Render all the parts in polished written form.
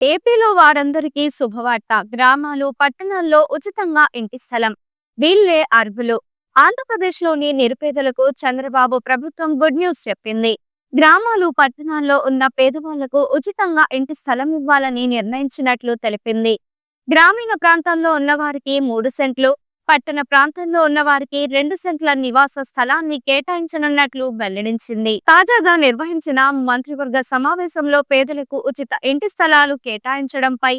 ఏపీలో వారందరికీ శుభవార్త. గ్రామాలు, పట్టణాల్లో ఉచితంగా ఇంటి స్థలం. వీళ్ళే అర్హులు. ఆంధ్రప్రదేశ్‌లోని నిరుపేదలకు చంద్రబాబు ప్రభుత్వం గుడ్ న్యూస్ చెప్పింది. గ్రామాలు, పట్టణాల్లో ఉన్న పేదవాళ్లకు ఉచితంగా ఇంటి స్థలం ఇవ్వాలని నిర్ణయించినట్లు తెలిపింది. గ్రామీణ ప్రాంతాల్లో ఉన్నవారికి 3 సెంట్లు, పట్టణ ప్రాంతంలో ఉన్నవారికి 2 సెంట్ల నివాస స్థలాన్ని కేటాయించనున్నట్లు వెల్లడించింది. తాజాగా నిర్వహించిన మంత్రివర్గ సమావేశంలో పేదలకు ఉచిత ఇంటి స్థలాలు కేటాయించడంపై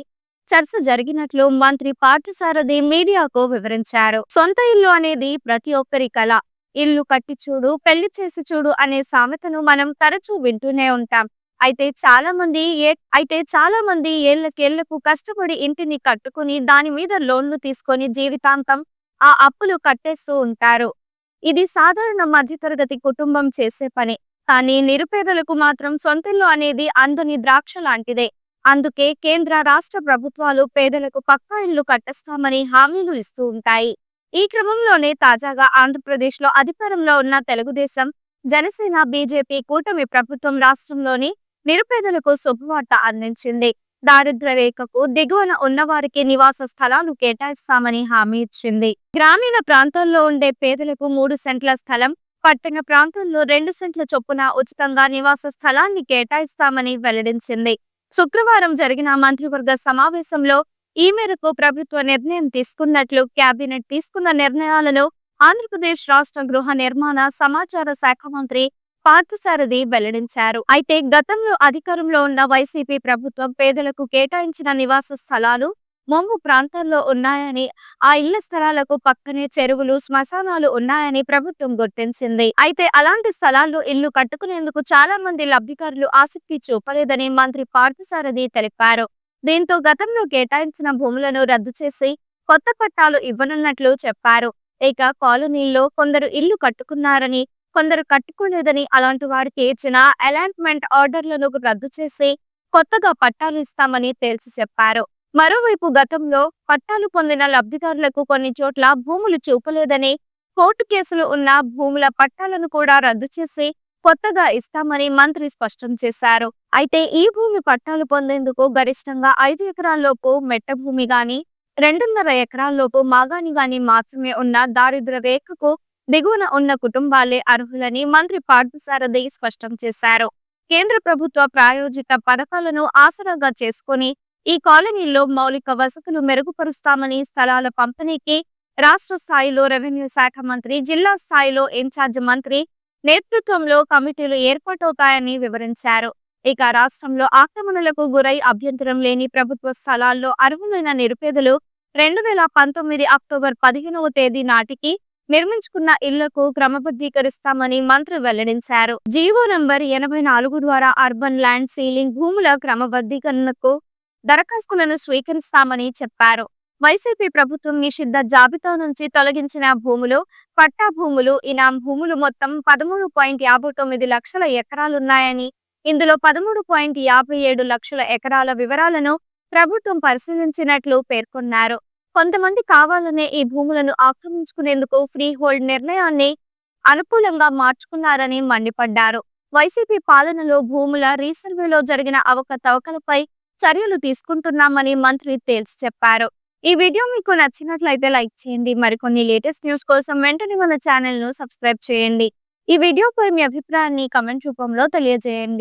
చర్చ జరిగినట్లు మంత్రి పార్థసారథి మీడియాకు వివరించారు. సొంత ఇల్లు అనేది ప్రతి ఒక్కరి కల. ఇల్లు కట్టి చూడు, పెళ్లి చేసి చూడు అనే సామెతను మనం తరచూ వింటూనే ఉంటాం. అయితే చాలా మంది ఏళ్లకేళ్లకు కష్టపడి ఇంటిని కట్టుకుని దాని మీద లోన్లు తీసుకొని జీవితాంతం ఆ అప్పులు కట్టేస్తూ ఉంటారు. ఇది సాధారణ మధ్యతరగతి కుటుంబం చేసే పని. కానీ నిరుపేదలకు మాత్రం సొంతిల్లు అనేది అందని ద్రాక్ష లాంటిదే. అందుకే కేంద్ర, రాష్ట్ర ప్రభుత్వాలు పేదలకు పక్కా ఇళ్లు కట్టిస్తామని హామీలు ఇస్తూ ఉంటాయి. ఈ క్రమంలోనే తాజాగా ఆంధ్రప్రదేశ్లో అధికారంలో ఉన్న తెలుగుదేశం, జనసేన, బీజేపీ కూటమి ప్రభుత్వం రాష్ట్రంలోని నిరుపేదలకు శుభవార్త అందించింది. దారిద్ర్య రేఖకు దిగువన ఉన్నవారికి నివాస స్థలాలు కేటాయిస్తామని హామీ ఇచ్చింది. గ్రామీణ ప్రాంతాల్లో ఉండే పేదలకు 3 సెంట్ల స్థలం, పట్టణ ప్రాంతాల్లో 2 సెంట్ల చొప్పున ఉచితంగా నివాస స్థలాన్ని కేటాయిస్తామని వెల్లడించింది. శుక్రవారం జరిగిన మంత్రివర్గ సమావేశంలో ఈ మేరకు ప్రభుత్వ నిర్ణయం తీసుకున్నట్లు కేబినెట్ తీసుకున్న నిర్ణయాలను ఆంధ్రప్రదేశ్ రాష్ట్ర గృహ నిర్మాణ, సమాచార శాఖ మంత్రి పార్థసారథి వెల్లడించారు. అయితే గతంలో అధికారంలో ఉన్న వైసీపీ ప్రభుత్వం పేదలకు కేటాయించిన నివాస స్థలాలు ముంపు ప్రాంతాల్లో ఉన్నాయని, ఆ ఇళ్ల స్థలాలకు పక్కనే చెరువులు, శ్మశానాలు ఉన్నాయని ప్రభుత్వం గుర్తించింది. అయితే అలాంటి స్థలాల్లో ఇల్లు కట్టుకునేందుకు చాలా మంది లబ్ధిదారులు ఆసక్తి చూపలేదని మంత్రి పార్థసారథి తెలిపారు. దీంతో గతంలో కేటాయించిన భూములను రద్దు చేసి కొత్త పట్టాలు ఇవ్వనున్నట్లు చెప్పారు. ఇక కాలనీల్లో కొందరు ఇల్లు కట్టుకున్నారని, కొందరు కట్టుకోలేదని, అలాంటి వారికి ఇచ్చిన అలాట్మెంట్ ఆర్డర్లను రద్దు చేసి కొత్తగా పట్టాలు ఇస్తామని తేల్చి చెప్పారు. మరోవైపు గతంలో పట్టాలు పొందిన లబ్ధిదారులకు కొన్ని చోట్ల భూములు చూపలేదని, కోర్టు కేసులు ఉన్న భూముల పట్టాలను కూడా రద్దు చేసి కొత్తగా ఇస్తామని మంత్రి స్పష్టం చేశారు. అయితే ఈ భూమి పట్టాలు పొందేందుకు గరిష్టంగా 5 ఎకరాల్లోపు మెట్ట భూమి గాని, 2.5 ఎకరాల్లోపు మాగాణి గాని మాత్రమే ఉన్న దారిద్ర్య రేఖకు దిగువన ఉన్న కుటుంబాలే అర్హులని మంత్రి పార్థసారథి స్పష్టం చేశారు. కేంద్ర ప్రభుత్వ ప్రాయోజిత పథకాలను ఆసరాగా చేసుకుని ఈ కాలనీల్లో మౌలిక వసతులు మెరుగుపరుస్తామని, స్థలాల పంపిణీకి రాష్ట్ర స్థాయిలో రెవెన్యూ శాఖ మంత్రి, జిల్లా స్థాయిలో ఇన్ఛార్జ్ మంత్రి నేతృత్వంలో కమిటీలు ఏర్పాటవుతాయని వివరించారు. ఇక రాష్ట్రంలో ఆక్రమణలకు గురై అభ్యంతరం లేని ప్రభుత్వ స్థలాల్లో అర్హులైన నిరుపేదలు 2019 అక్టోబర్ 15వ తేదీ నాటికి నిర్మించుకున్న ఇళ్లకు క్రమబద్ధీకరిస్తామని మంత్రి వెల్లడించారు. జీవో నంబర్ 84 ద్వారా అర్బన్ ల్యాండ్ సీలింగ్ భూముల క్రమబద్ధీకరణకు దరఖాస్తులను స్వీకరిస్తామని చెప్పారు. వైసీపీ ప్రభుత్వం నిషిద్ధ జాబితా నుంచి తొలగించిన భూములు, పట్టా భూములు, ఇనాం భూములు మొత్తం 13.59 లక్షల ఎకరాలున్నాయని, ఇందులో 13.57 లక్షల ఎకరాల వివరాలను ప్రభుత్వం పరిశీలించినట్లు పేర్కొన్నారు. కొంతమంది కావాలనే ఈ భూములను ఆక్రమించుకునేందుకు ఫ్రీ హోల్డ్ నిర్ణయాన్ని అనుకూలంగా మార్చుకున్నారని మండిపడ్డారు. వైసీపీ పాలనలో భూముల రీసర్వేలో జరిగిన అవకతవకలపై చర్యలు తీసుకుంటున్నామని మంత్రి తేల్చి చెప్పారు. ఈ వీడియో మీకు నచ్చినట్లయితే లైక్ చేయండి. మరికొన్ని లేటెస్ట్ న్యూస్ కోసం వెంటనే మన ఛానల్ ను సబ్స్క్రైబ్ చేయండి. ఈ వీడియోపై మీ అభిప్రాయాన్ని కామెంట్ రూపంలో తెలియజేయండి.